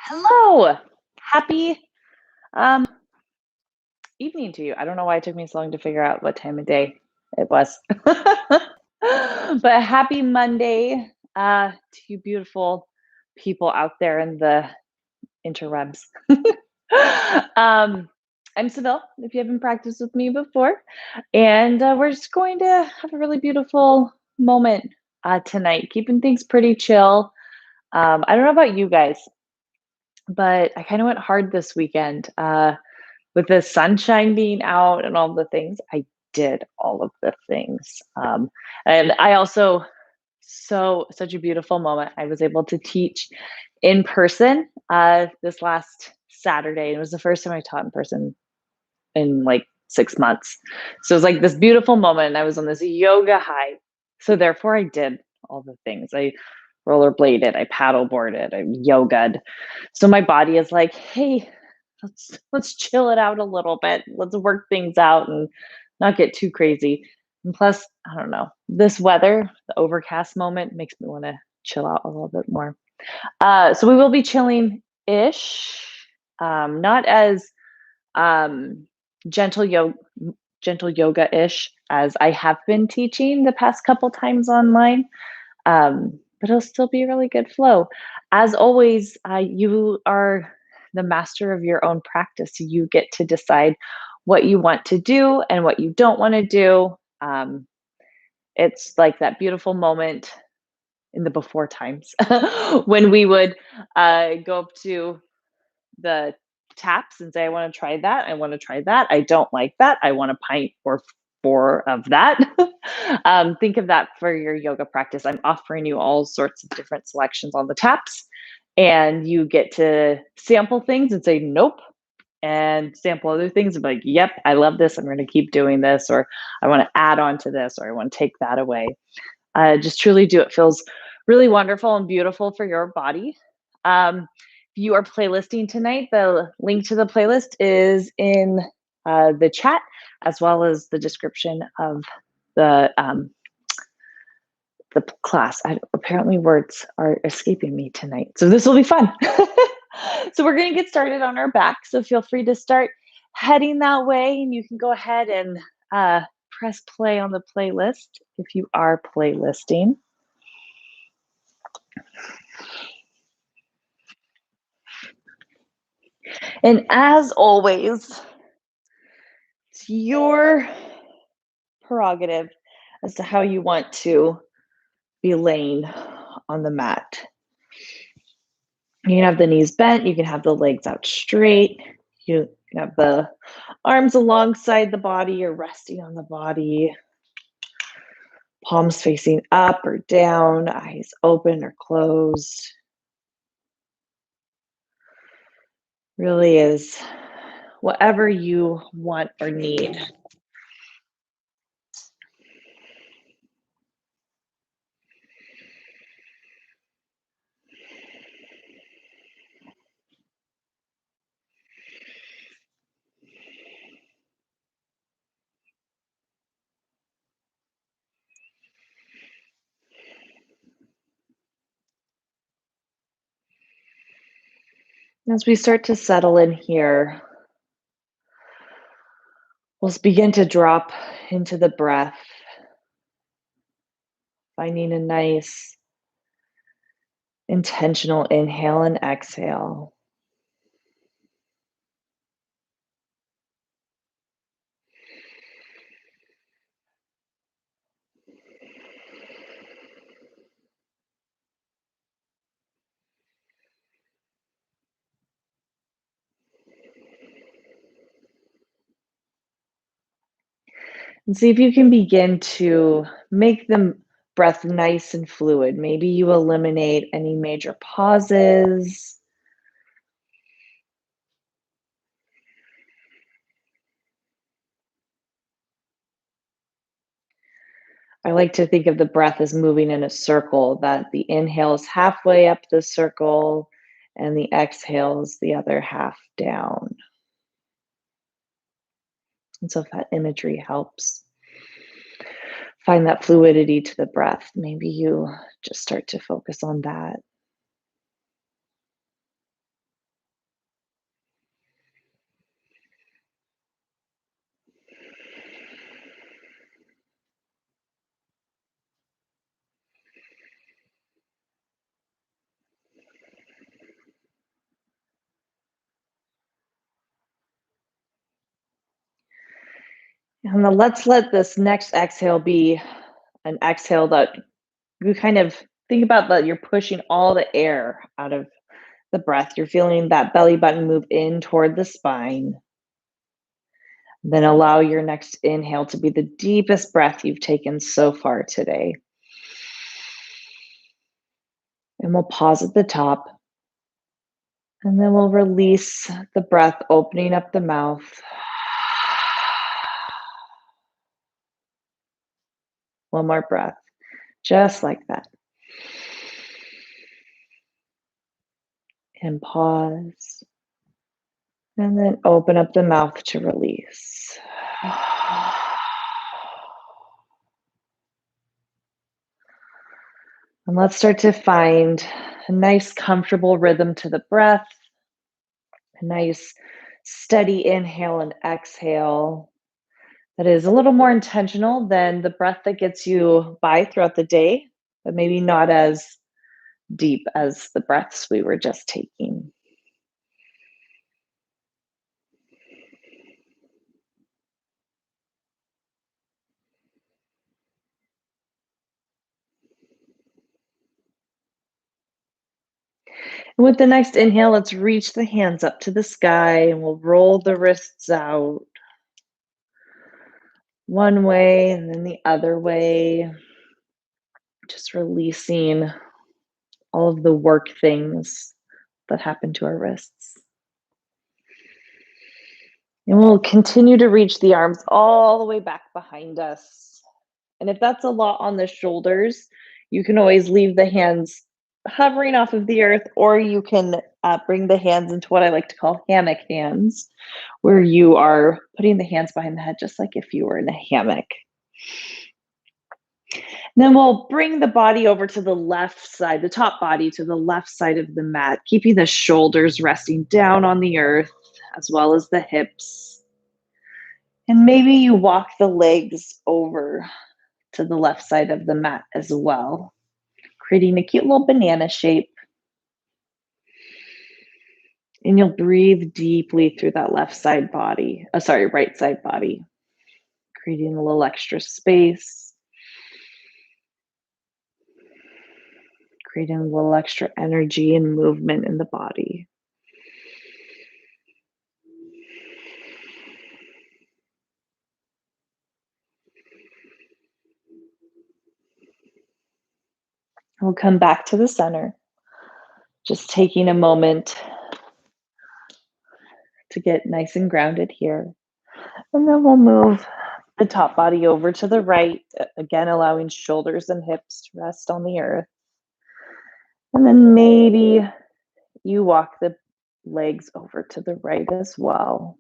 Hello. Happy um evening to you. I don't know why it took me so long to figure out what time of day it was. But happy Monday to you beautiful people out there in the interwebs. um I'm Seville, if you haven't practiced with me before. And we're just going to have a really beautiful moment tonight, keeping things pretty chill. I don't know about you guys, but I kind of went hard this weekend. With the sunshine being out and all the things, I did all of the things. And I also, such a beautiful moment. I was able to teach in person this last Saturday. It was the first time I taught in person in like 6 months. So it was like this beautiful moment. I was on this yoga high. So therefore, I did all the things. I rollerbladed, I paddleboarded, I yoga'd. So my body is like, hey, let's chill it out a little bit. Let's work things out and not get too crazy. And plus, I don't know, this weather, the overcast moment makes me want to chill out a little bit more. So we will be chilling ish, not as um, gentle yoga. Gentle yoga ish as I have been teaching the past couple times online, but it'll still be a really good flow. As always, you are the master of your own practice. You get to decide what you want to do and what you don't want to do. It's like that beautiful moment in the before times when we would go up to the taps and say, I want to try that. I want to try that. I don't like that. I want a pint or four of that. Think of that for your yoga practice. I'm offering you all sorts of different selections on the taps, and you get to sample things and say, nope. And sample other things and be like, yep, I love this. I'm going to keep doing this, or I want to add on to this, or I want to take that away. Just truly do. It feels really wonderful and beautiful for your body. If you are playlisting tonight, the link to the playlist is in the chat, as well as the description of the class. Apparently, words are escaping me tonight, so this will be fun. So we're going to get started on our back. So feel free to start heading that way, and you can go ahead and press play on the playlist if you are playlisting. And as always, it's your prerogative as to how you want to be laying on the mat. You can have the knees bent, you can have the legs out straight, you can have the arms alongside the body or resting on the body, palms facing up or down, eyes open or closed. Really is whatever you want or need. As we start to settle in here, we'll begin to drop into the breath, finding a nice intentional inhale and exhale. And see if you can begin to make the breath nice and fluid. Maybe you eliminate any major pauses. I like to think of the breath as moving in a circle, that the inhale is halfway up the circle and the exhale is the other half down. And so if that imagery helps, find that fluidity to the breath. Maybe you just start to focus on that. And then let's let this next exhale be an exhale that you kind of think about that you're pushing all the air out of the breath. You're feeling that belly button move in toward the spine. Then allow your next inhale to be the deepest breath you've taken so far today. And we'll pause at the top. And then we'll release the breath, opening up the mouth. One more breath, just like that. And pause. And then open up the mouth to release. And let's start to find a nice, comfortable rhythm to the breath, a nice, steady inhale and exhale that is a little more intentional than the breath that gets you by throughout the day, but maybe not as deep as the breaths we were just taking. And with the next inhale, let's reach the hands up to the sky and we'll roll the wrists out one way and then the other way. Just releasing all of the work things that happen to our wrists. And we'll continue to reach the arms all the way back behind us. And if that's a lot on the shoulders, you can always leave the hands hovering off of the earth, or you can bring the hands into what I like to call hammock hands, where you are putting the hands behind the head, just like if you were in a hammock. Then we'll bring the body over to the left side, the top body to the left side of the mat, keeping the shoulders resting down on the earth, as well as the hips. And maybe you walk the legs over to the left side of the mat as well, creating a cute little banana shape. And you'll breathe deeply through that right side body, creating a little extra space, creating a little extra energy and movement in the body. We'll come back to the center, just taking a moment to get nice and grounded here. And then we'll move the top body over to the right, again, allowing shoulders and hips to rest on the earth. And then maybe you walk the legs over to the right as well.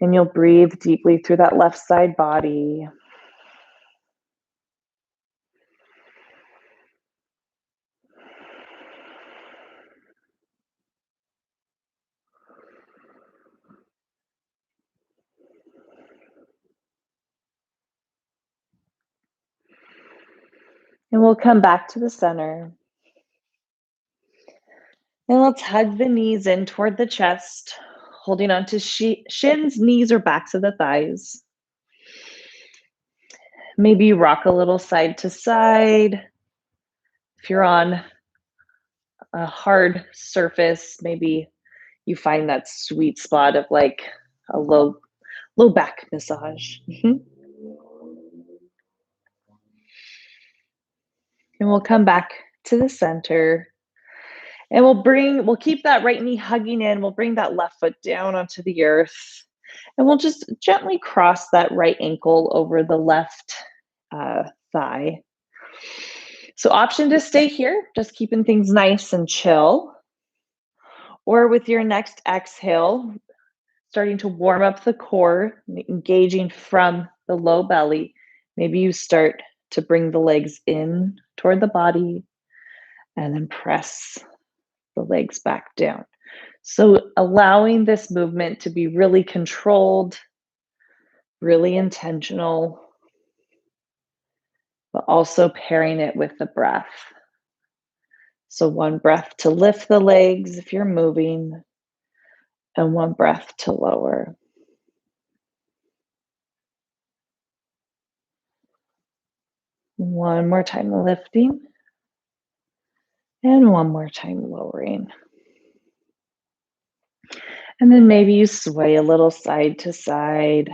And you'll breathe deeply through that left side body. And we'll come back to the center. And let's hug the knees in toward the chest, holding on to shins, knees, or backs of the thighs. Maybe rock a little side to side. If you're on a hard surface, maybe you find that sweet spot of like a low back massage. And we'll come back to the center. And we'll keep that right knee hugging in. We'll bring that left foot down onto the earth. And we'll just gently cross that right ankle over the left thigh. So option to stay here, just keeping things nice and chill. Or with your next exhale, starting to warm up the core, engaging from the low belly. Maybe you start to bring the legs in toward the body and then press the legs back down. So allowing this movement to be really controlled, really intentional, but also pairing it with the breath. So one breath to lift the legs if you're moving, and one breath to lower. One more time lifting. And one more time lowering. And then maybe you sway a little side to side.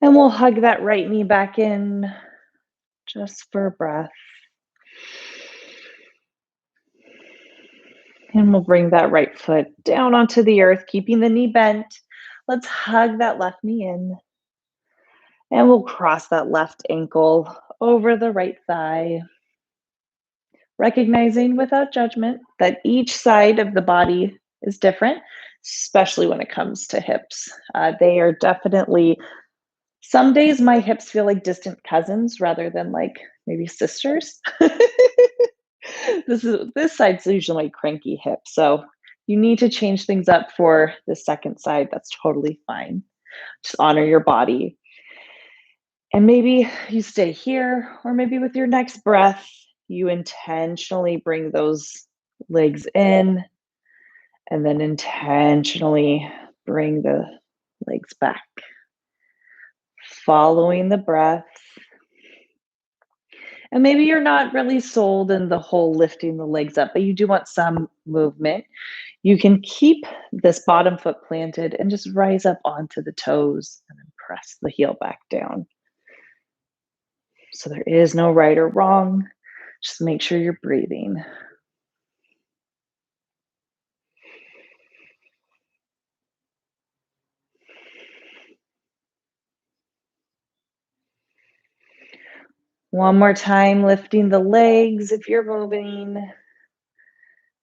And we'll hug that right knee back in just for a breath. And we'll bring that right foot down onto the earth, keeping the knee bent. Let's hug that left knee in. And we'll cross that left ankle over the right thigh, recognizing without judgment that each side of the body is different, especially when it comes to hips. They are definitely, some days my hips feel like distant cousins rather than like maybe sisters. This side's usually my cranky hip. So you need to change things up for the second side. That's totally fine. Just honor your body. And maybe you stay here, or maybe with your next breath, you intentionally bring those legs in and then intentionally bring the legs back. Following the breath. And maybe you're not really sold in the whole lifting the legs up, but you do want some movement. You can keep this bottom foot planted and just rise up onto the toes and then press the heel back down. So there is no right or wrong. Just make sure you're breathing. One more time, lifting the legs if you're moving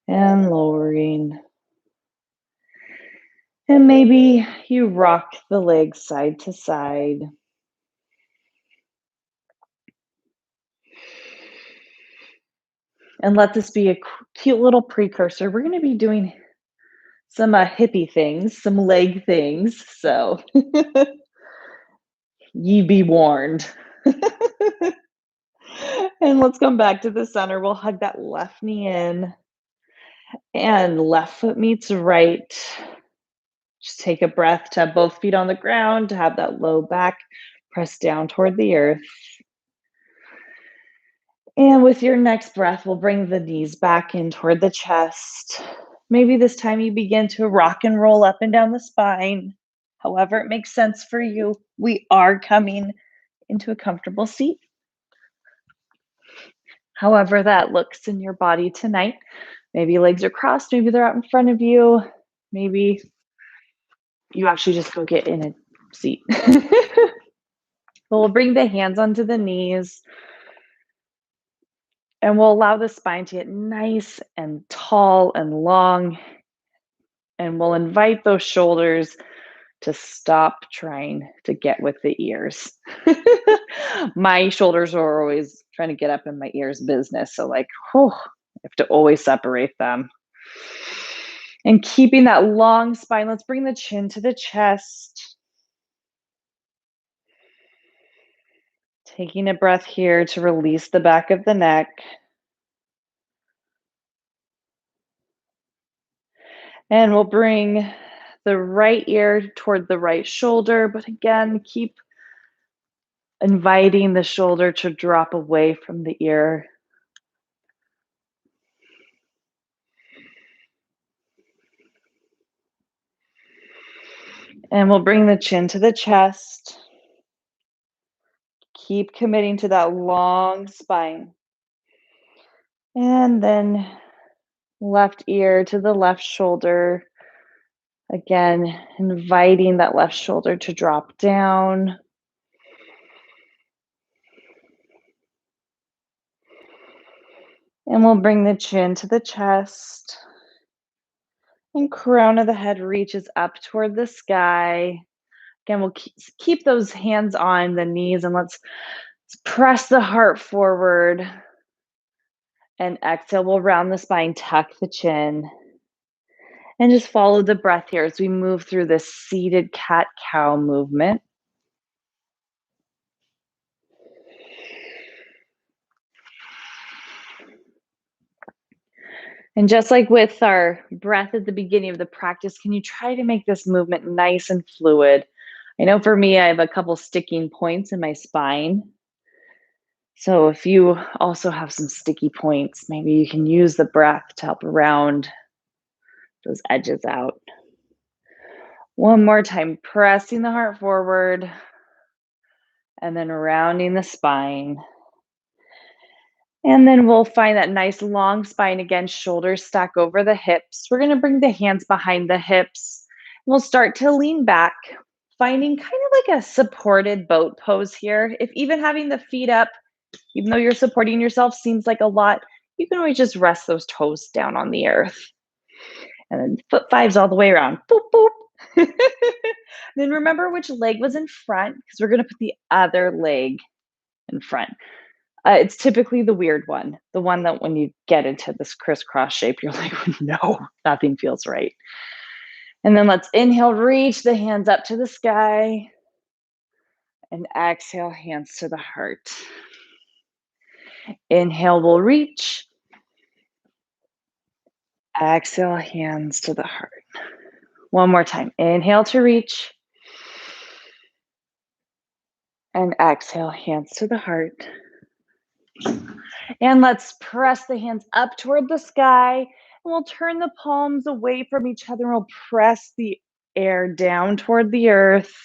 and lowering. And maybe you rock the legs side to side. And let this be a cute little precursor. We're going to be doing some hippy things, some leg things. So ye be warned. And let's come back to the center. We'll hug that left knee in and left foot meets right. Just take a breath to have both feet on the ground, to have that low back press down toward the earth. And with your next breath, we'll bring the knees back in toward the chest. Maybe this time you begin to rock and roll up and down the spine. However it makes sense for you. We are coming into a comfortable seat. However that looks in your body tonight. Maybe legs are crossed, maybe they're out in front of you. Maybe you actually just go get in a seat. We'll bring the hands onto the knees. And we'll allow the spine to get nice and tall and long. And we'll invite those shoulders to stop trying to get with the ears. My shoulders are always trying to get up in my ears business. So like, whew, I have to always separate them. And keeping that long spine, let's bring the chin to the chest. Taking a breath here to release the back of the neck. And we'll bring the right ear toward the right shoulder, but again, keep inviting the shoulder to drop away from the ear. And we'll bring the chin to the chest. Keep committing to that long spine. And then left ear to the left shoulder. Again, inviting that left shoulder to drop down. And we'll bring the chin to the chest. And crown of the head reaches up toward the sky. Again, we'll keep those hands on the knees and let's press the heart forward. And exhale, we'll round the spine, tuck the chin. And just follow the breath here as we move through this seated cat-cow movement. And just like with our breath at the beginning of the practice, can you try to make this movement nice and fluid? I know for me, I have a couple sticking points in my spine. So if you also have some sticky points, maybe you can use the breath to help round those edges out. One more time, pressing the heart forward and then rounding the spine. And then we'll find that nice long spine again, shoulders stack over the hips. We're going to bring the hands behind the hips. We'll start to lean back, finding kind of like a supported boat pose here. If even having the feet up, even though you're supporting yourself, seems like a lot, you can always just rest those toes down on the earth. And then foot fives all the way around. Boop, boop. Then remember which leg was in front because we're going to put the other leg in front. It's typically the weird one, the one that when you get into this crisscross shape, you're like, no, nothing feels right. And then let's inhale, reach the hands up to the sky, and exhale, hands to the heart. Inhale, we'll reach. Exhale, hands to the heart. One more time. Inhale to reach. And exhale, hands to the heart. And let's press the hands up toward the sky. And we'll turn the palms away from each other. We'll press the air down toward the earth.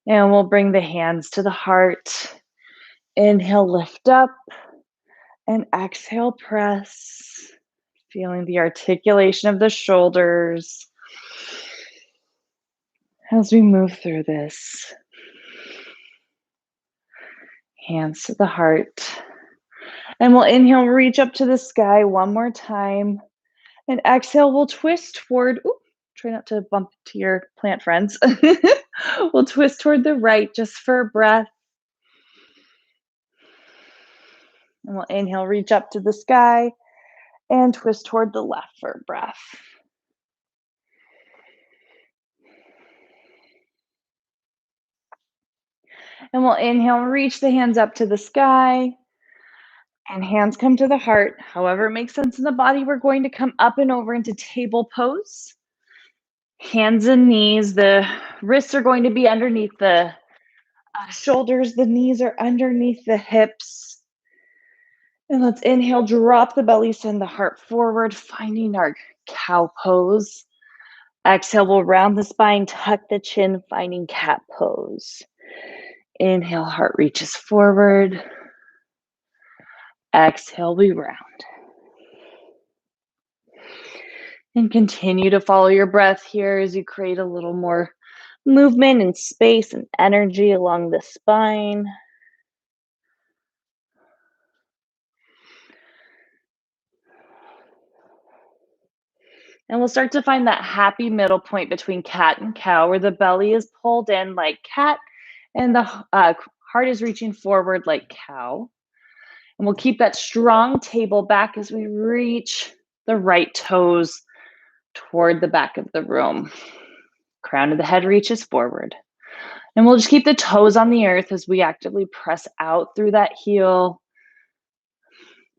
And we'll bring the hands to the heart. Inhale, lift up. And exhale, press. Feeling the articulation of the shoulders as we move through this. Hands to the heart. And we'll inhale, reach up to the sky one more time. And exhale, we'll twist toward, try not to bump to your plant friends. We'll twist toward the right just for a breath. And we'll inhale, reach up to the sky and twist toward the left for a breath. And we'll inhale, reach the hands up to the sky. And hands come to the heart. However it makes sense in the body, we're going to come up and over into table pose. Hands and knees. The wrists are going to be underneath the shoulders. The knees are underneath the hips. And let's inhale, drop the belly, send the heart forward, finding our cow pose. Exhale, we'll round the spine, tuck the chin, finding cat pose. Inhale, heart reaches forward. Exhale, we round. And continue to follow your breath here as you create a little more movement and space and energy along the spine. And we'll start to find that happy middle point between cat and cow, where the belly is pulled in like cat and the heart is reaching forward like cow. And we'll keep that strong table back as we reach the right toes toward the back of the room. Crown of the head reaches forward. And we'll just keep the toes on the earth as we actively press out through that heel,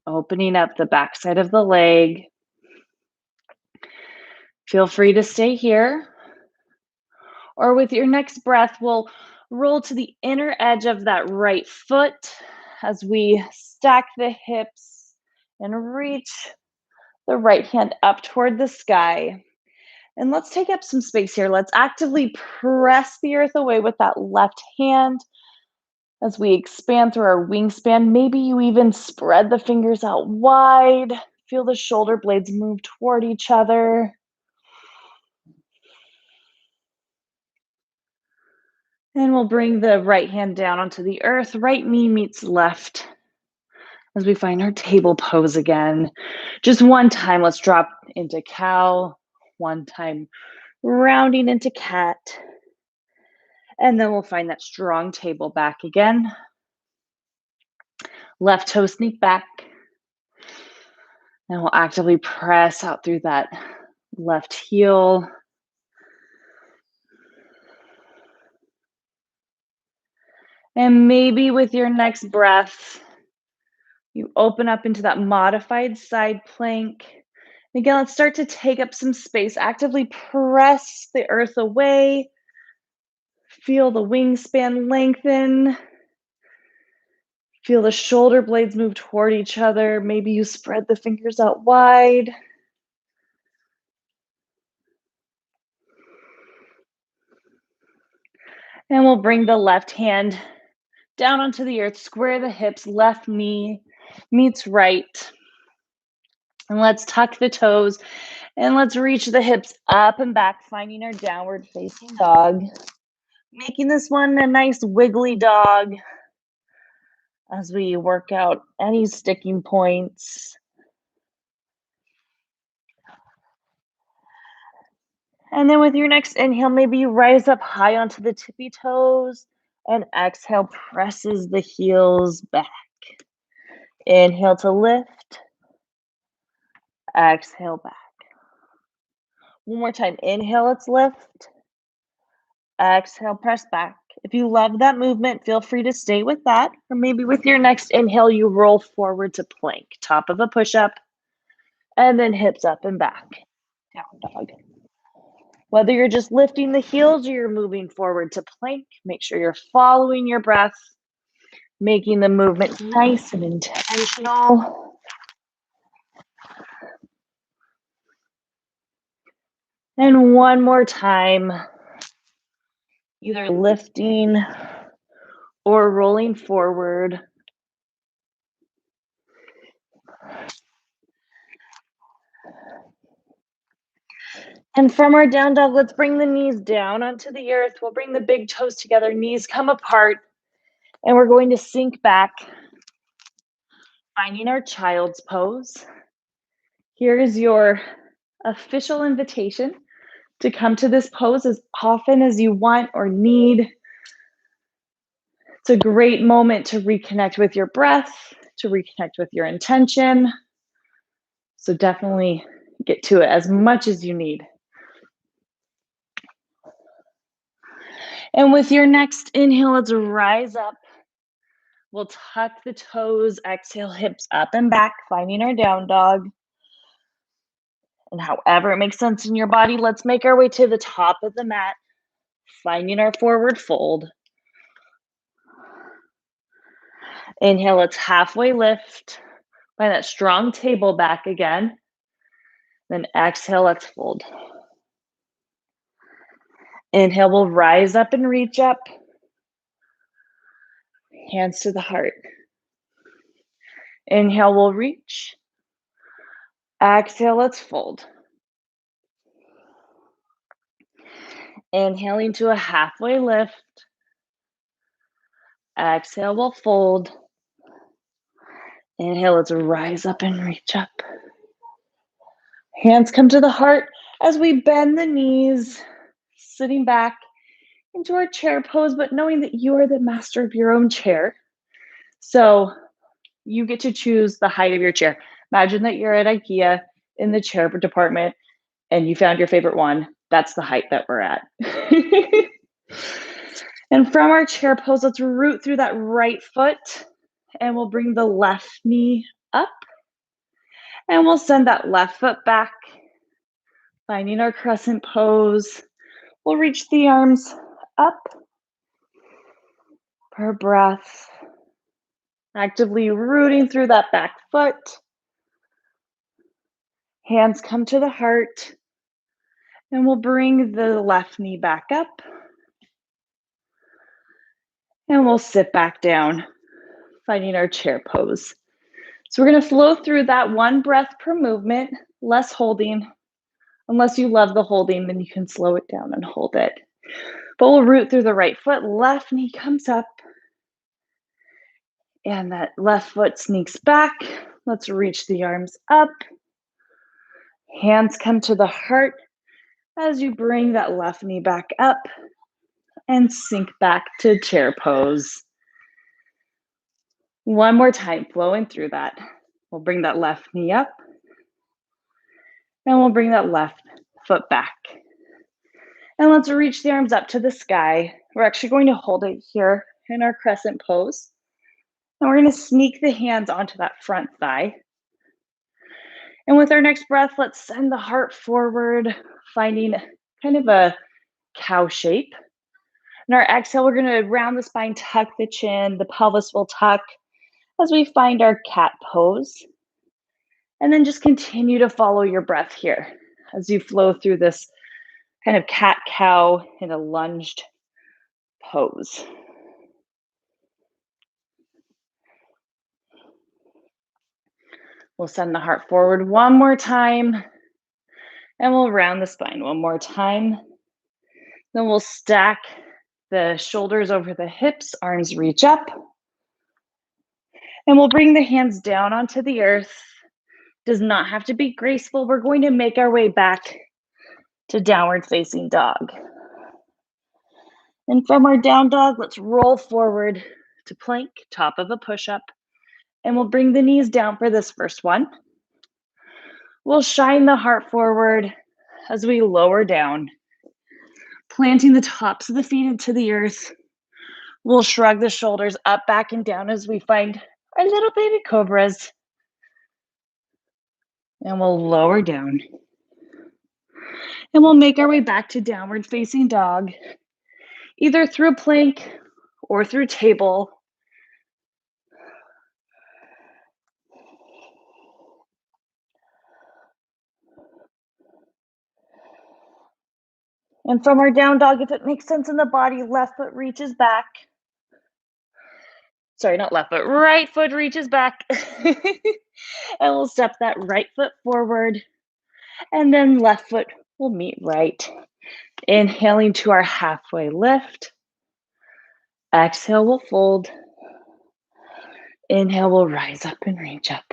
opening up the backside of the leg. Feel free to stay here. Or with your next breath, we'll roll to the inner edge of that right foot as we stack the hips and reach the right hand up toward the sky. And let's take up some space here. Let's actively press the earth away with that left hand as we expand through our wingspan. Maybe you even spread the fingers out wide. Feel the shoulder blades move toward each other. And we'll bring the right hand down onto the earth. Right knee meets left as we find our table pose again. Just one time, let's drop into cow. One time, rounding into cat. And then we'll find that strong table back again. Left toe sneak back. And we'll actively press out through that left heel. And maybe with your next breath, you open up into that modified side plank. Again, let's start to take up some space. Actively press the earth away. Feel the wingspan lengthen. Feel the shoulder blades move toward each other. Maybe you spread the fingers out wide. And we'll bring the left hand down onto the earth, square the hips, left knee meets right. And let's tuck the toes and let's reach the hips up and back, finding our downward facing dog. Making this one a nice wiggly dog as we work out any sticking points. And then with your next inhale, maybe you rise up high onto the tippy toes, and exhale presses the heels back. Inhale to lift, exhale back. One more time, inhale, let's lift, exhale, press back. If you love that movement, feel free to stay with that, or maybe with your next inhale, you roll forward to plank, top of a push-up, and then hips up and back, down dog. Whether you're just lifting the heels or you're moving forward to plank, make sure you're following your breath, making the movement nice and intentional. And one more time, either lifting or rolling forward. And from our down dog, let's bring the knees down onto the earth. We'll bring the big toes together, knees come apart, and we're going to sink back, finding our child's pose. Here is your official invitation to come to this pose as often as you want or need. It's a great moment to reconnect with your breath, to reconnect with your intention. So definitely get to it as much as you need. And with your next inhale, let's rise up. We'll tuck the toes, exhale, hips up and back, finding our down dog. And however it makes sense in your body, let's make our way to the top of the mat, finding our forward fold. Inhale, let's halfway lift. Find that strong table back again. Then exhale, let's fold. Inhale, we'll rise up and reach up. Hands to the heart. Inhale, we'll reach. Exhale, let's fold. Inhaling to a halfway lift. Exhale, we'll fold. Inhale, let's rise up and reach up. Hands come to the heart as we bend the knees, sitting back into our chair pose, but knowing that you are the master of your own chair. So you get to choose the height of your chair. Imagine that you're at IKEA in the chair department and you found your favorite one. That's the height that we're at. And from our chair pose, let's root through that right foot and we'll bring the left knee up and we'll send that left foot back, finding our crescent pose. We'll reach the arms up per breath, actively rooting through that back foot. Hands come to the heart, and we'll bring the left knee back up, and we'll sit back down, finding our chair pose. So we're going to flow through that one breath per movement, less holding. Unless you love the holding, then you can slow it down and hold it. But we'll root through the right foot, left knee comes up, and that left foot sneaks back. Let's reach the arms up. Hands come to the heart as you bring that left knee back up and sink back to chair pose. One more time, flowing through that. We'll bring that left knee up and we'll bring that left foot back. And let's reach the arms up to the sky. We're actually going to hold it here in our crescent pose. And we're going to sneak the hands onto that front thigh. And with our next breath, let's send the heart forward, finding kind of a cow shape. And our exhale, we're going to round the spine, tuck the chin, the pelvis will tuck as we find our cat pose. And then just continue to follow your breath here as you flow through this kind of cat-cow in a lunged pose. We'll send the heart forward one more time, and we'll round the spine one more time. Then we'll stack the shoulders over the hips, arms reach up, and we'll bring the hands down onto the earth. Does not have to be graceful. We're going to make our way back to downward facing dog. And from our down dog, let's roll forward to plank, top of a push-up, and we'll bring the knees down for this first one. We'll shine the heart forward as we lower down, planting the tops of the feet into the earth. We'll shrug the shoulders up, back, and down as we find our little baby cobras. And we'll lower down. And we'll make our way back to downward facing dog, either through plank or through table. And from our down dog, if it makes sense in the body, left foot reaches back. Sorry, not left foot, right foot reaches back. And we'll step that right foot forward. And then left foot will meet right. Inhaling to our halfway lift. Exhale, we'll fold. Inhale, we'll rise up and reach up.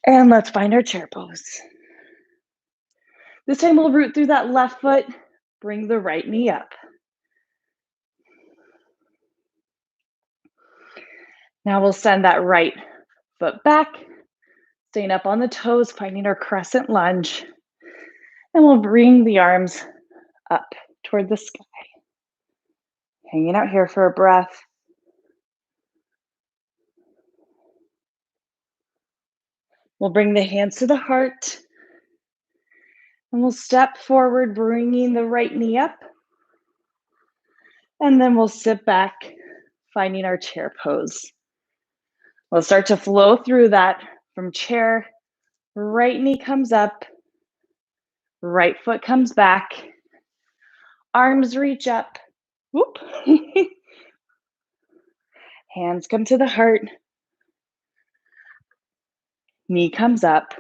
And let's find our chair pose. This time we'll root through that left foot, bring the right knee up. Now we'll send that right foot back, staying up on the toes, finding our crescent lunge. And we'll bring the arms up toward the sky. Hanging out here for a breath. We'll bring the hands to the heart. And we'll step forward, bringing the right knee up. And then we'll sit back, finding our chair pose. We'll start to flow through that from chair. Right knee comes up. Right foot comes back. Arms reach up. Whoop. Hands come to the heart. Knee comes up.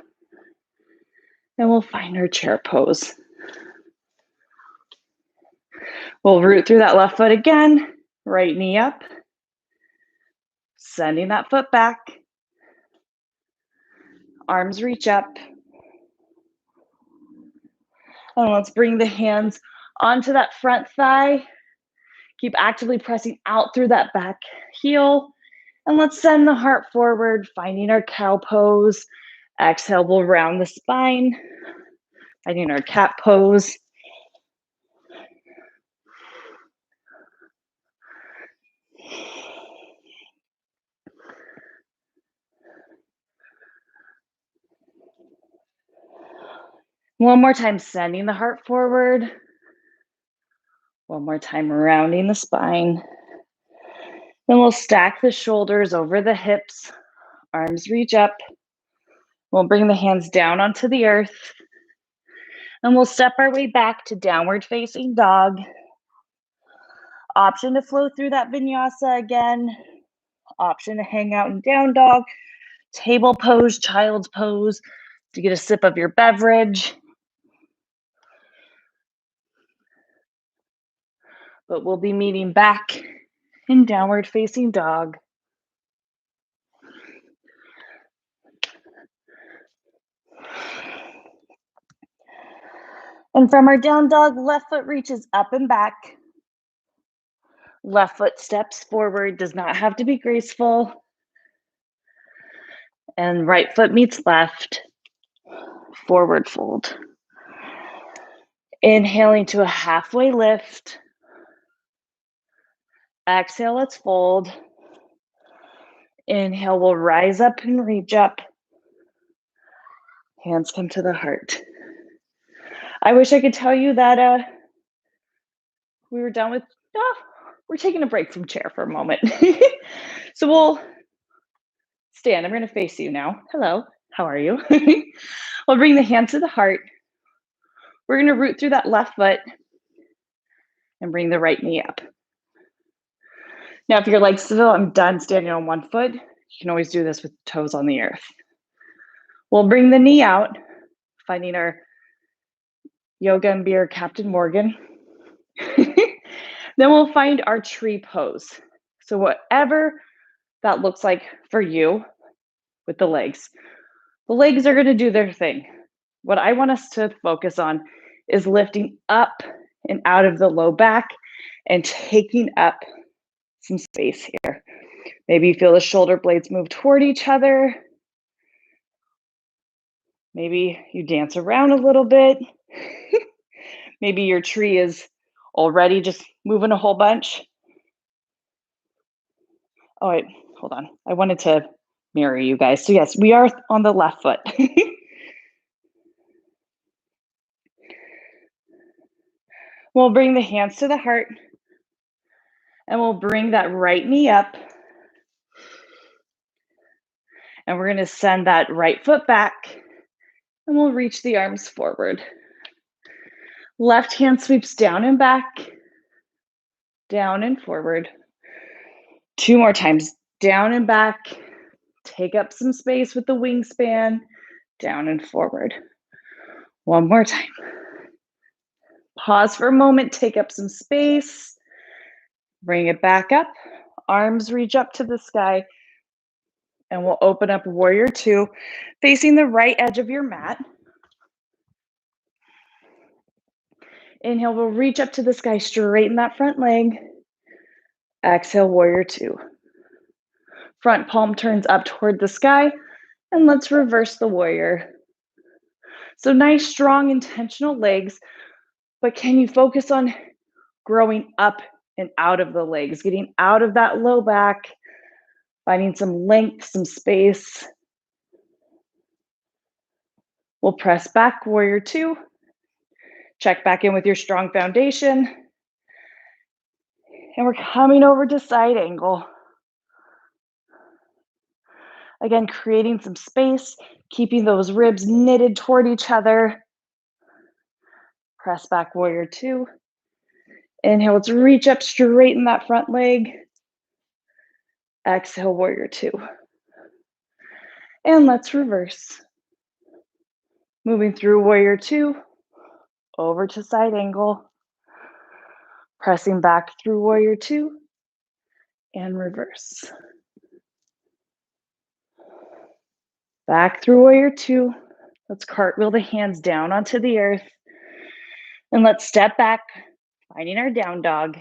And we'll find our chair pose. We'll root through that left foot again. Right knee up. Sending that foot back. Arms reach up. And let's bring the hands onto that front thigh. Keep actively pressing out through that back heel. And let's send the heart forward, finding our cow pose. Exhale, we'll round the spine, finding our cat pose. One more time, sending the heart forward. One more time, rounding the spine. Then we'll stack the shoulders over the hips. Arms reach up. We'll bring the hands down onto the earth. And we'll step our way back to downward facing dog. Option to flow through that vinyasa again. Option to hang out in down dog. Table pose, child's pose, to get a sip of your beverage. But we'll be meeting back in downward facing dog. And from our down dog, left foot reaches up and back. Left foot steps forward, does not have to be graceful. And right foot meets left. Forward fold. Inhaling to a halfway lift. Exhale, let's fold. Inhale, we'll rise up and reach up. Hands come to the heart. I wish I could tell you that we were done with, we're taking a break from chair for a moment. So we'll stand. I'm going to face you now. Hello, how are you? We'll bring the hand to the heart. We're going to root through that left foot and bring the right knee up. Now, if you're like, Seville, I'm done standing on one foot, you can always do this with toes on the earth. We'll bring the knee out, finding our yoga and beer Captain Morgan. Then we'll find our tree pose. So whatever that looks like for you with the legs are going to do their thing. What I want us to focus on is lifting up and out of the low back and taking up some space here. Maybe you feel the shoulder blades move toward each other. Maybe you dance around a little bit. Maybe your tree is already just moving a whole bunch. Oh, wait, hold on. I wanted to mirror you guys. So yes, we are on the left foot. We'll bring the hands to the heart and we'll bring that right knee up. And we're gonna send that right foot back and we'll reach the arms forward. Left hand sweeps down and back, down and forward. 2 more times, down and back. Take up some space with the wingspan, down and forward. 1 more time. Pause for a moment, take up some space. Bring it back up. Arms reach up to the sky. And we'll open up Warrior 2, facing the right edge of your mat. Inhale, we'll reach up to the sky, straighten that front leg. Exhale, Warrior 2. Front palm turns up toward the sky, and let's reverse the warrior. So nice, strong, intentional legs, but can you focus on growing up and out of the legs, getting out of that low back, finding some length, some space. We'll press back, Warrior 2. Check back in with your strong foundation. And we're coming over to side angle. Again, creating some space, keeping those ribs knitted toward each other. Press back, Warrior 2. Inhale, let's reach up, straighten that front leg. Exhale, Warrior 2. And let's reverse. Moving through Warrior 2, over to side angle. Pressing back through Warrior 2, and reverse. Back through Warrior 2. Let's cartwheel the hands down onto the earth. And let's step back, finding our down dog.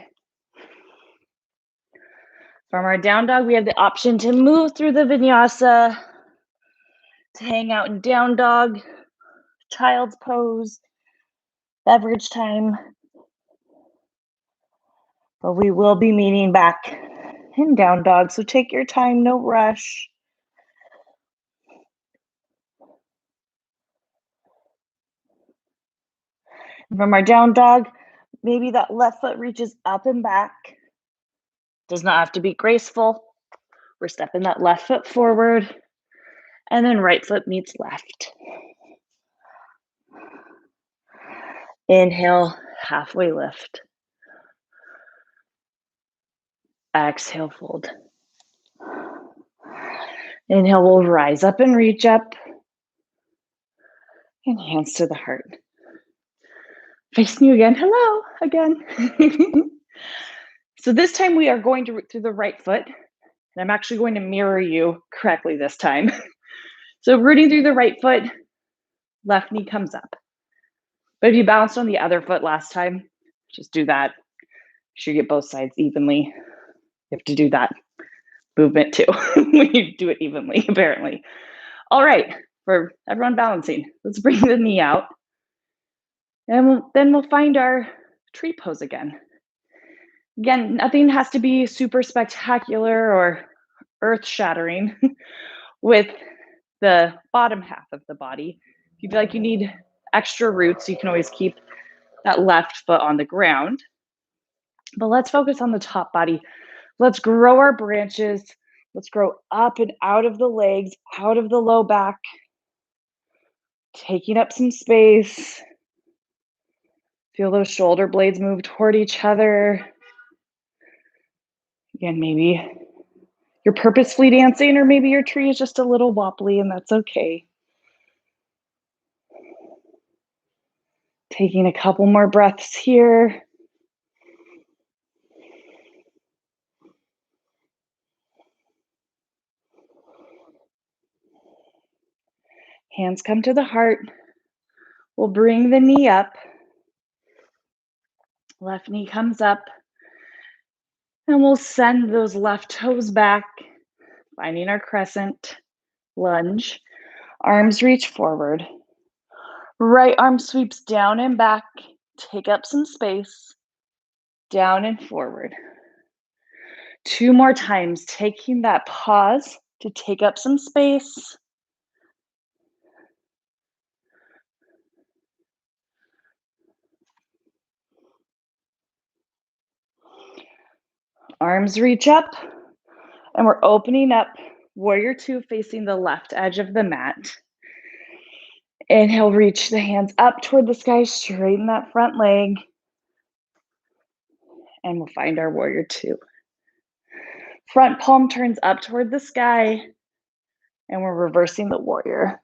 From our down dog, we have the option to move through the vinyasa, to hang out in down dog, child's pose, beverage time. But we will be meeting back in down dog, so take your time, no rush. From our down dog, maybe that left foot reaches up and back. Does not have to be graceful. We're stepping that left foot forward, and then right foot meets left. Inhale, halfway lift. Exhale, fold. Inhale, we'll rise up and reach up. And hands to the heart. Facing you again. Hello, again. So this time we are going to root through the right foot. And I'm actually going to mirror you correctly this time. So rooting through the right foot, left knee comes up. But if you bounced on the other foot last time, just do that. Sure you get both sides evenly. You have to do that movement too when you do it evenly, apparently. All right, for everyone balancing, let's bring the knee out. And then we'll find our tree pose again. Again, nothing has to be super spectacular or earth-shattering with the bottom half of the body. If you feel like you need extra roots, you can always keep that left foot on the ground. But let's focus on the top body. Let's grow our branches. Let's grow up and out of the legs, out of the low back, taking up some space. Feel those shoulder blades move toward each other. Again, maybe you're purposefully dancing, or maybe your tree is just a little wobbly, and that's okay. Taking a couple more breaths here. Hands come to the heart. We'll bring the knee up. Left knee comes up. And we'll send those left toes back, finding our crescent lunge. Arms reach forward. Right arm sweeps down and back. Take up some space. Down and forward. 2 more times, taking that pause to take up some space. Arms reach up, and we're opening up warrior 2 facing the left edge of the mat. Inhale, reach the hands up toward the sky, straighten that front leg, and we'll find our warrior 2. Front palm turns up toward the sky, and we're reversing the warrior.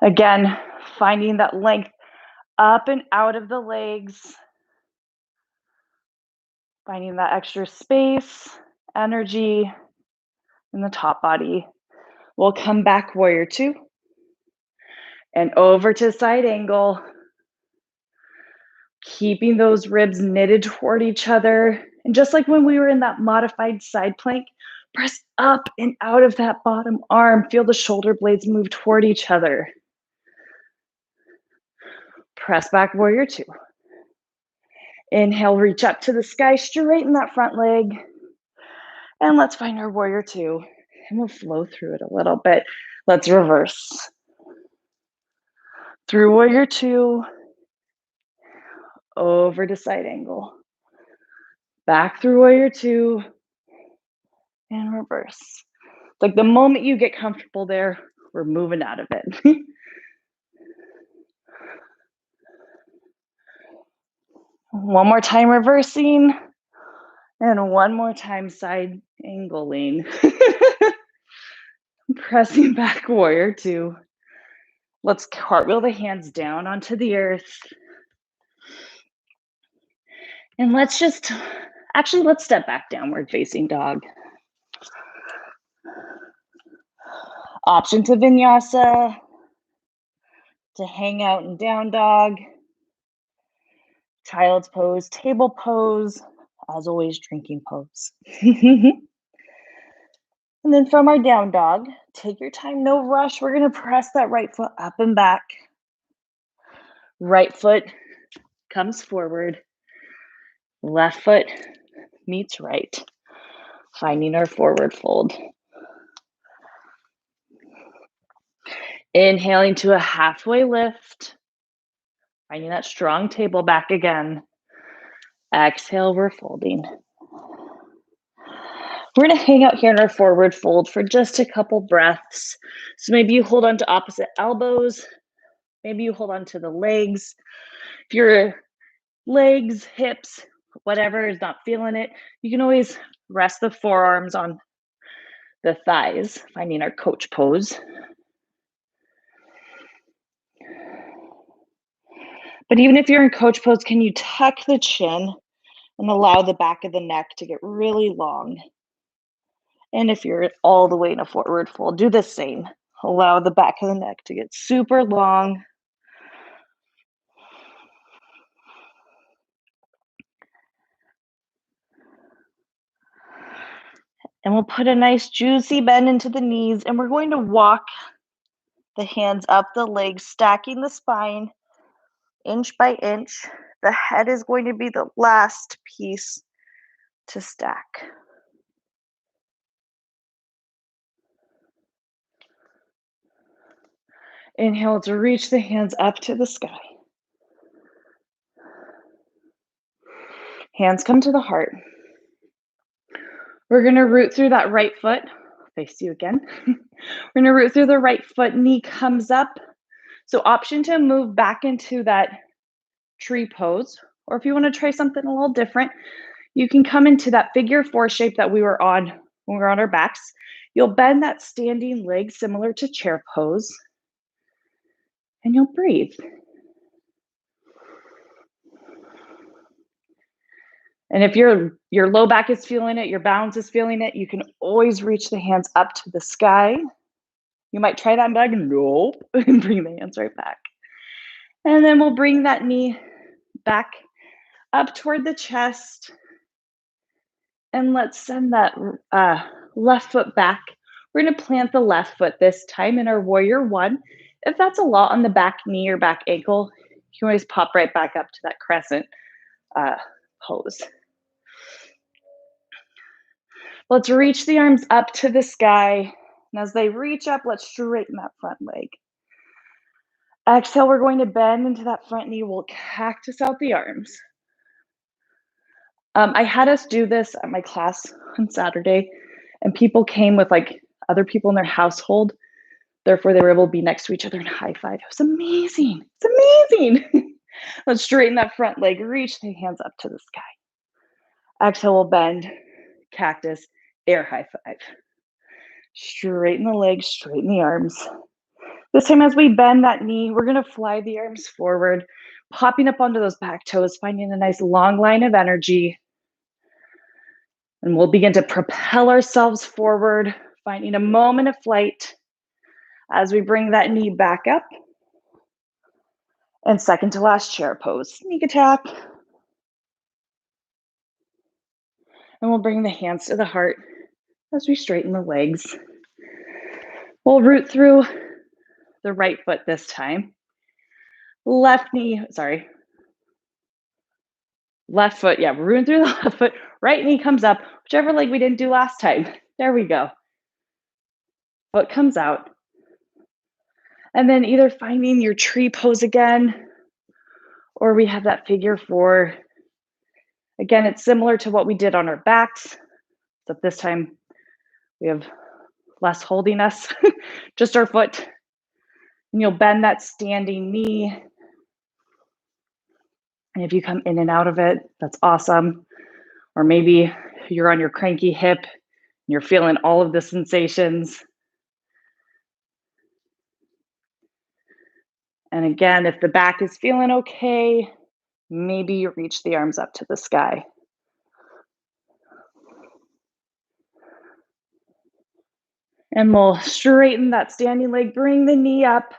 Again, finding that length up and out of the legs, finding that extra space, energy in the top body. We'll come back, warrior 2, and over to side angle, keeping those ribs knitted toward each other. And just like when we were in that modified side plank, press up and out of that bottom arm. Feel the shoulder blades move toward each other. Press back, warrior 2. Inhale, reach up to the sky, straighten that front leg. And let's find our warrior 2. And we'll flow through it a little bit. Let's reverse. Through warrior 2, over to side angle. Back through warrior 2, and reverse. Like the moment you get comfortable there, we're moving out of it. One more time reversing, and one more time side angling. Pressing back, warrior 2. Let's cartwheel the hands down onto the earth. And let's step back, downward facing dog. Option to vinyasa, to hang out in down dog, child's pose, table pose, as always, drinking pose. And then from our down dog, take your time, no rush. We're gonna press that right foot up and back. Right foot comes forward. Left foot meets right. Finding our forward fold. Inhaling to a halfway lift. Finding that strong table back again. Exhale, we're folding. We're gonna hang out here in our forward fold for just a couple breaths. So maybe you hold on to opposite elbows. Maybe you hold on to the legs. If your legs, hips, whatever is not feeling it, you can always rest the forearms on the thighs, finding our coach pose. But even if you're in coach pose, can you tuck the chin and allow the back of the neck to get really long? And if you're all the way in a forward fold, do the same. Allow the back of the neck to get super long. And we'll put a nice juicy bend into the knees, and we're going to walk the hands up the legs, stacking the spine inch by inch. The head is going to be the last piece to stack. Inhale to reach the hands up to the sky. Hands come to the heart. We're going to root through that right foot. Face you again. We're going to root through the right foot. Knee comes up. So option to move back into that tree pose. Or if you want to try something a little different, you can come into that figure four shape that we were on when we were on our backs. You'll bend that standing leg similar to chair pose. And you'll breathe. And if your low back is feeling it, your balance is feeling it, you can always reach the hands up to the sky. You might try that and be like, nope, and bring the hands right back. And then we'll bring that knee back up toward the chest. And let's send that left foot back. We're going to plant the left foot this time in our warrior one. If that's a lot on the back knee or back ankle, you can always pop right back up to that crescent pose. Let's reach the arms up to the sky. And as they reach up, let's straighten that front leg. Exhale, we're going to bend into that front knee. We'll cactus out the arms. I had us do this at my class on Saturday, and people came with like other people in their household. Therefore, they were able to be next to each other and high five. It was amazing. It's amazing. Let's straighten that front leg. Reach the hands up to the sky. Exhale, we'll bend, cactus, air high five. Straighten the legs, straighten the arms. This time as we bend that knee, we're going to fly the arms forward, popping up onto those back toes, finding a nice long line of energy. And we'll begin to propel ourselves forward, finding a moment of flight as we bring that knee back up. And second to last chair pose, sneak attack. And we'll bring the hands to the heart as we straighten the legs. We'll root through the right foot this time. Left foot, yeah, we're rooting through the left foot. Right knee comes up, whichever leg we didn't do last time. There we go. Foot comes out. And then either finding your tree pose again, or we have that figure four. Again, it's similar to what we did on our backs, except this time we have less holding us, just our foot. And you'll bend that standing knee. And if you come in and out of it, that's awesome. Or maybe you're on your cranky hip, and you're feeling all of the sensations. And again, if the back is feeling okay, maybe you reach the arms up to the sky. And we'll straighten that standing leg, bring the knee up,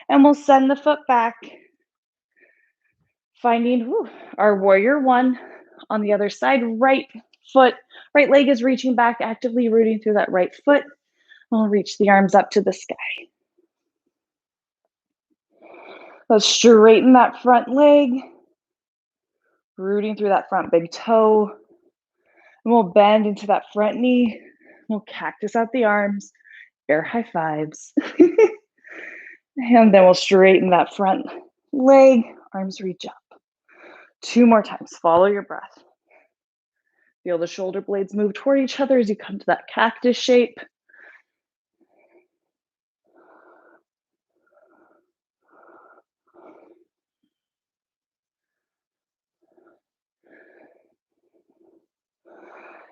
and we'll send the foot back, finding our warrior one on the other side. Right leg is reaching back, actively rooting through that right foot. We'll reach the arms up to the sky. Let's straighten that front leg, rooting through that front big toe. And we'll bend into that front knee. We'll cactus out the arms, air high fives. And then we'll straighten that front leg, arms reach up. 2 more times, follow your breath. Feel the shoulder blades move toward each other as you come to that cactus shape.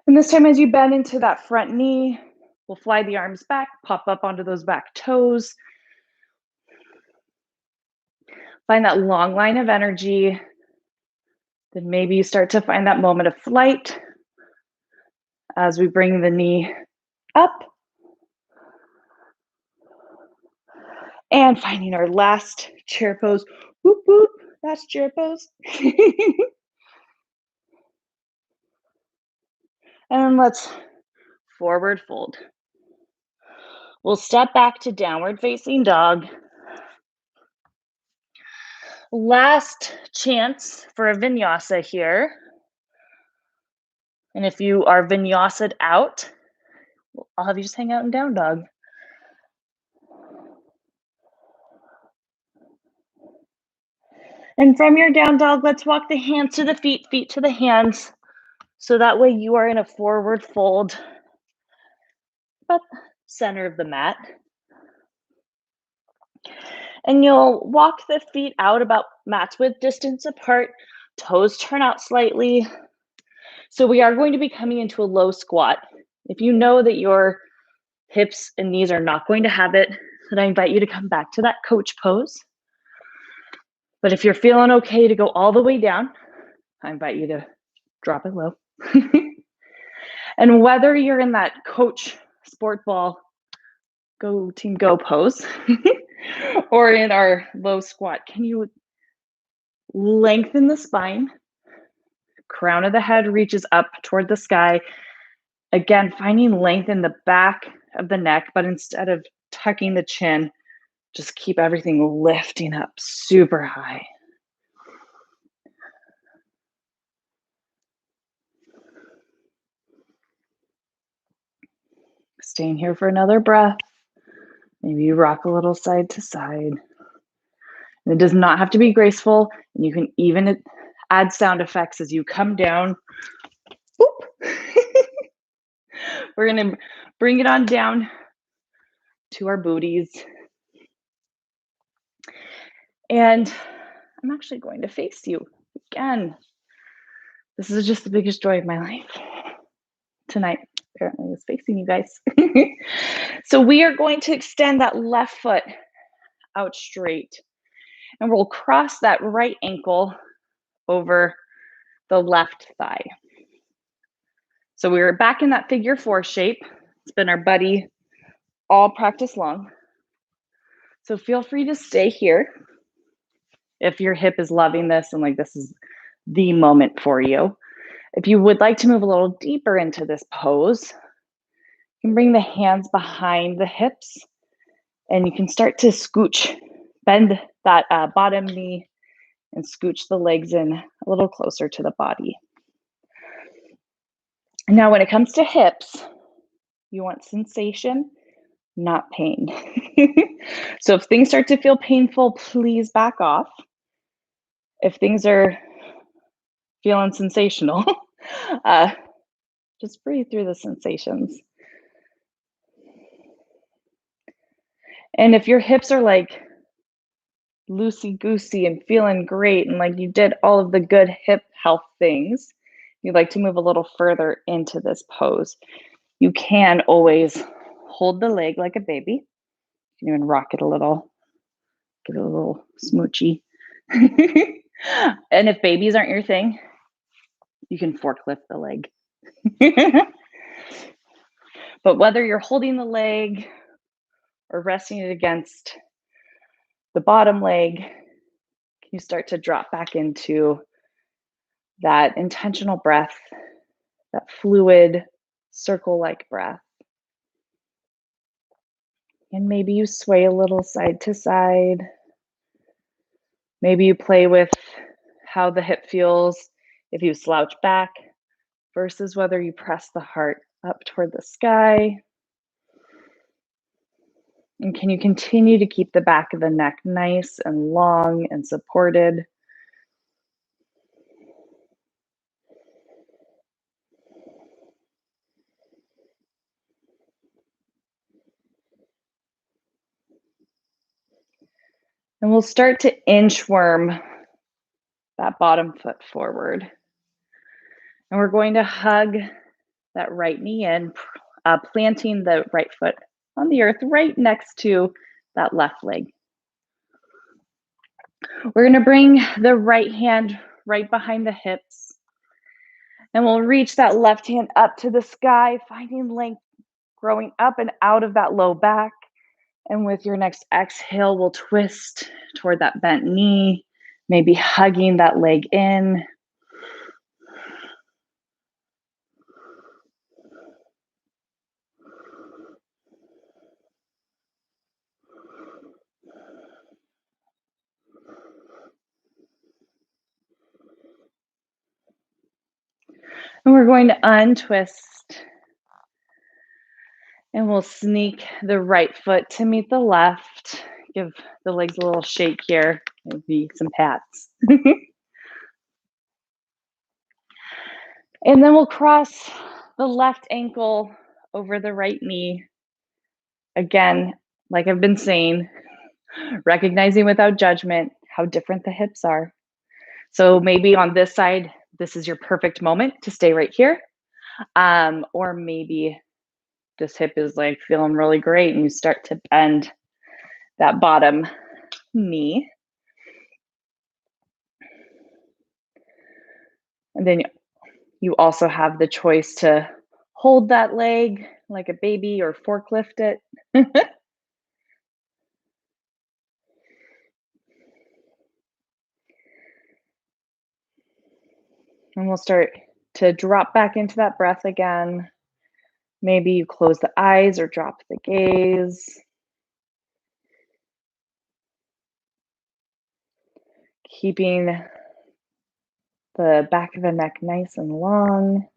And this time as you bend into that front knee, we'll fly the arms back, pop up onto those back toes. Find that long line of energy. Then maybe you start to find that moment of flight as we bring the knee up. And finding our last chair pose. Whoop, whoop, that's chair pose. And let's forward fold. We'll step back to downward facing dog. Last chance for a vinyasa here. And if you are vinyasa'd out, I'll have you just hang out in down dog. And from your down dog, let's walk the hands to the feet, feet to the hands. So that way you are in a forward fold, about center of the mat. And you'll walk the feet out about mat's width distance apart, toes turn out slightly. So we are going to be coming into a low squat. If you know that your hips and knees are not going to have it, then I invite you to come back to that coach pose. But if you're feeling okay to go all the way down, I invite you to drop it low. And whether you're in that coach sport ball, go team go pose, or in our low squat, can you lengthen the spine? Crown of the head reaches up toward the sky. Again, finding length in the back of the neck, but instead of tucking the chin, just keep everything lifting up super high. Staying here for another breath. Maybe you rock a little side to side. And it does not have to be graceful, and you can even add sound effects as you come down. We're going to bring it on down to our booties. And I'm actually going to face you again. This is just the biggest joy of my life. Tonight, apparently, is facing you guys. So we are going to extend that left foot out straight. And we'll cross that right ankle over the left thigh. So we're back in that figure 4 shape. It's been our buddy all practice long. So feel free to stay here if your hip is loving this and like this is the moment for you. If you would like to move a little deeper into this pose, you can bring the hands behind the hips and you can start to scooch, bend that bottom knee and scooch the legs in a little closer to the body. Now, when it comes to hips, you want sensation, not pain. So if things start to feel painful, please back off. If things are feeling sensational, just breathe through the sensations. And if your hips are like loosey-goosey and feeling great and like you did all of the good hip health things, you'd like to move a little further into this pose, you can always hold the leg like a baby. You can even rock it a little, give it a little smoochy. And if babies aren't your thing, you can forklift the leg. But whether you're holding the leg or resting it against the bottom leg, you start to drop back into that intentional breath, that fluid circle-like breath. And maybe you sway a little side to side. Maybe you play with how the hip feels if you slouch back versus whether you press the heart up toward the sky. And can you continue to keep the back of the neck nice and long and supported? And we'll start to inchworm that bottom foot forward. And we're going to hug that right knee in, planting the right foot on the earth right next to that left leg. We're going to bring the right hand right behind the hips. And we'll reach that left hand up to the sky, finding length growing up and out of that low back. And with your next exhale, we'll twist toward that bent knee, maybe hugging that leg in. And we're going to untwist. And we'll sneak the right foot to meet the left. Give the legs a little shake here. maybe some pats. And then we'll cross the left ankle over the right knee. Again, like I've been saying, recognizing without judgment how different the hips are. So maybe on this side, this is your perfect moment to stay right here. Or maybe this hip is like feeling really great and you start to bend that bottom knee. And then you also have the choice to hold that leg like a baby or forklift it. And we'll start to drop back into that breath again. Maybe you close the eyes or drop the gaze. Keeping the back of the neck nice and long.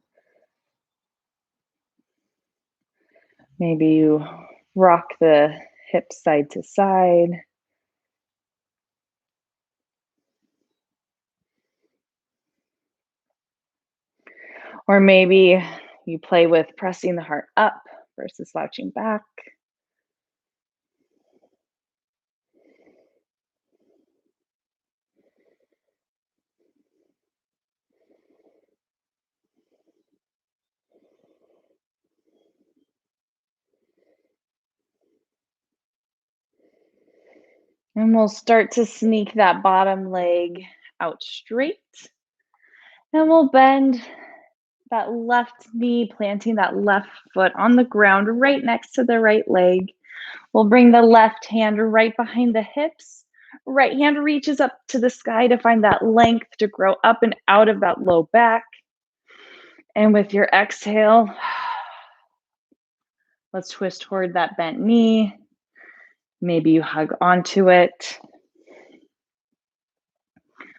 Maybe you rock the hips side to side. Or maybe you play with pressing the heart up versus slouching back. And we'll start to sneak that bottom leg out straight. And we'll bend that left knee, planting that left foot on the ground right next to the right leg. We'll bring the left hand right behind the hips. Right hand reaches up to the sky to find that length to grow up and out of that low back. And with your exhale, let's twist toward that bent knee. Maybe you hug onto it.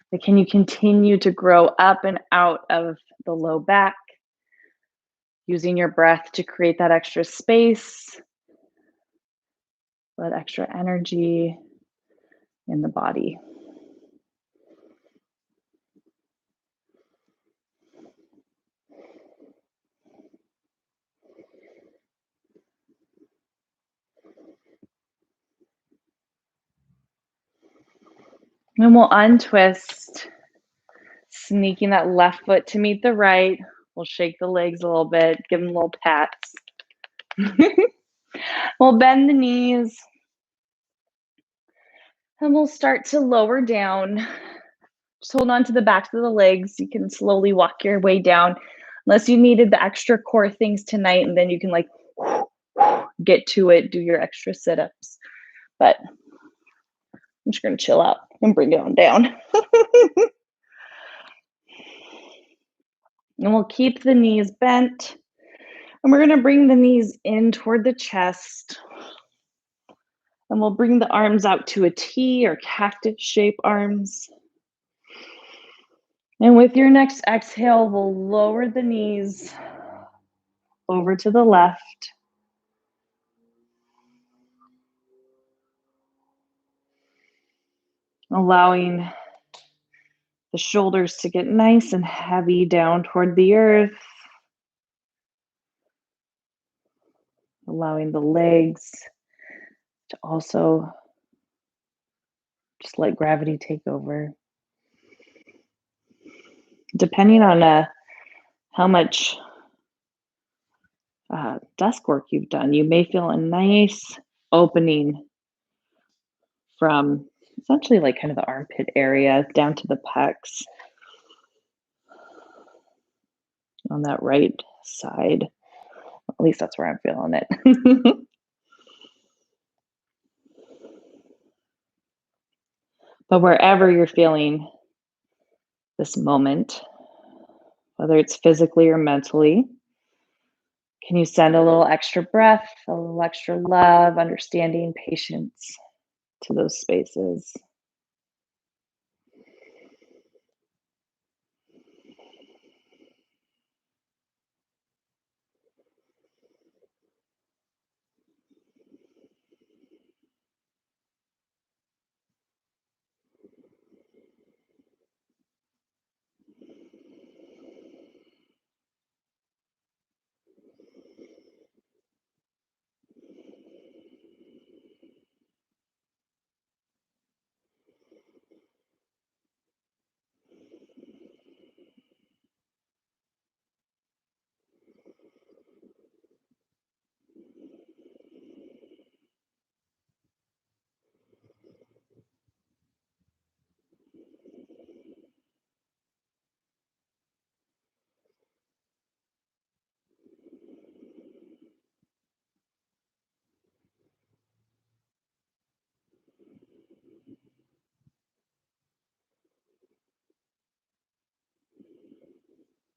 But can you continue to grow up and out of the low back, using your breath to create that extra space, that extra energy in the body? And we'll untwist, sneaking that left foot to meet the right. We'll shake the legs a little bit, give them little pats. We'll bend the knees. And we'll start to lower down. Just hold on to the backs of the legs. You can slowly walk your way down, unless you needed the extra core things tonight, and then you can like get to it, do your extra sit-ups. But I'm just gonna chill out and bring it on down. And we'll keep the knees bent. And we're gonna bring the knees in toward the chest. And we'll bring the arms out to a T or cactus shape arms. And with your next exhale, we'll lower the knees over to the left. Allowing the shoulders to get nice and heavy down toward the earth. Allowing the legs to also just let gravity take over. Depending on how much desk work you've done, you may feel a nice opening from essentially like kind of the armpit area down to the pecs on that right side. At least that's where I'm feeling it. But wherever you're feeling this moment, whether it's physically or mentally, can you send a little extra breath, a little extra love, understanding, patience to those spaces?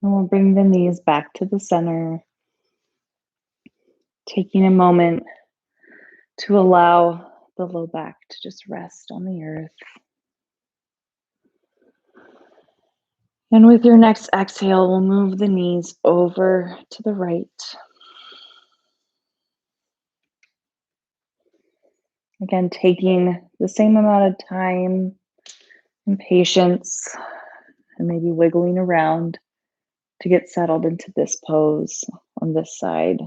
And we'll bring the knees back to the center, taking a moment to allow the low back to just rest on the earth. And with your next exhale, we'll move the knees over to the right. Again, taking the same amount of time and patience, and maybe wiggling around to get settled into this pose on this side.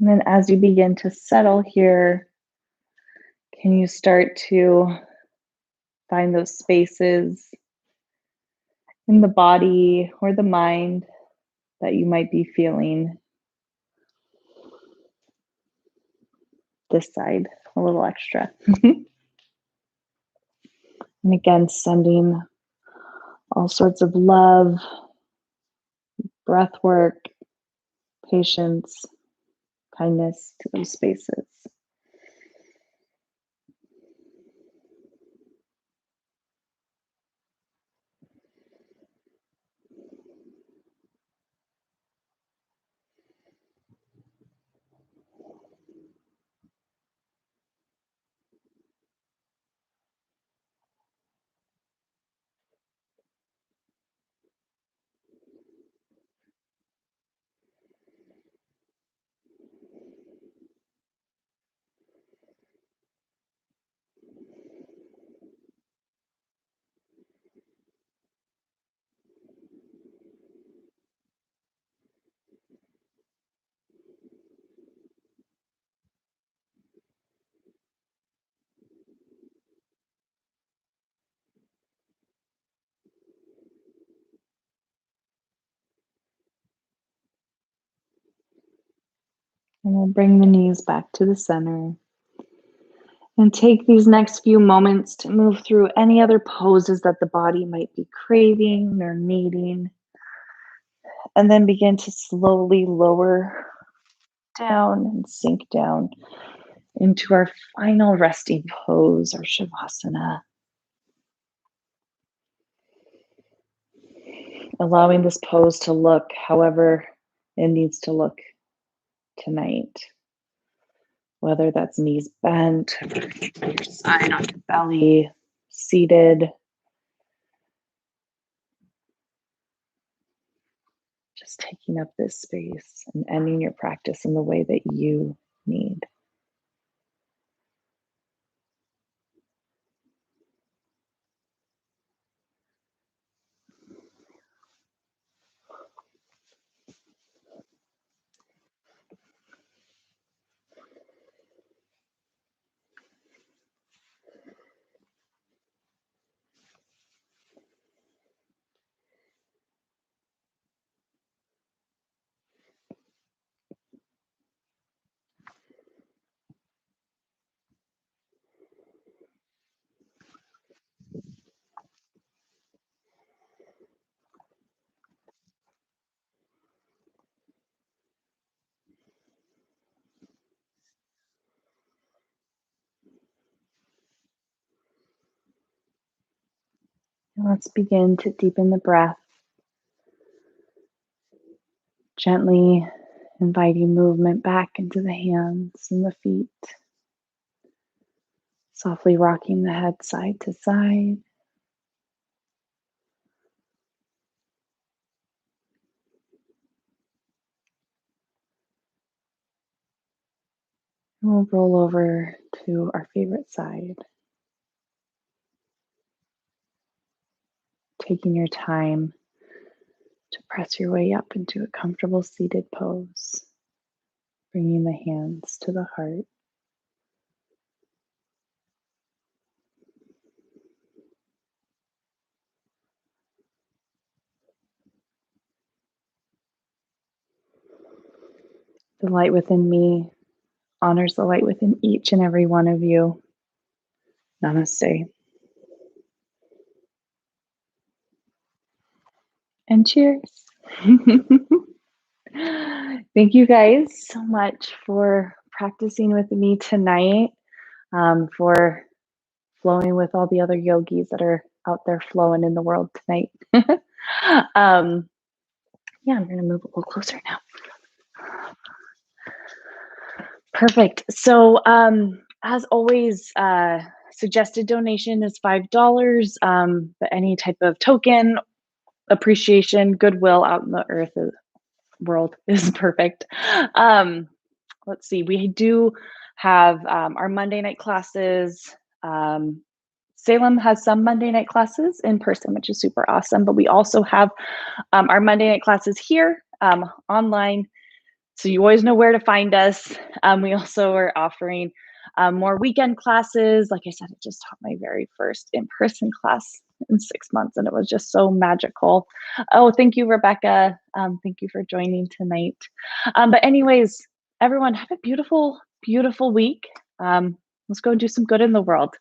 And then as you begin to settle here, can you start to find those spaces in the body or the mind that you might be feeling this side a little extra? And again, sending all sorts of love, breath work, patience, kindness to those spaces. And we'll bring the knees back to the center. And take these next few moments to move through any other poses that the body might be craving or needing. And then begin to slowly lower down and sink down into our final resting pose, our Shavasana. Allowing this pose to look however it needs to look tonight. Whether that's knees bent, your side on your belly, seated. Just taking up this space and ending your practice in the way that you need. And let's begin to deepen the breath, gently inviting movement back into the hands and the feet, softly rocking the head side to side. And we'll roll over to our favorite side, taking your time to press your way up into a comfortable seated pose, bringing the hands to the heart. The light within me honors the light within each and every one of you. Namaste. And cheers. Thank you guys so much for practicing with me tonight, for flowing with all the other yogis that are out there flowing in the world tonight. um, yeah, I'm going to move a little closer now. Perfect. So, as always, suggested donation is $5, but any type of token, appreciation, goodwill out in the world is perfect. Um, let's see, we do have our Monday night classes. Um, Salem has some Monday night classes in person, which is super awesome, but we also have our Monday night classes here online. So you always know where to find us. We also are offering more weekend classes. Like I said, I just taught my very first in-person class in 6 months, and it was just so magical. Oh, thank you, Rebecca. Thank you for joining tonight. But anyways, everyone, have a beautiful, beautiful week. Let's go and do some good in the world.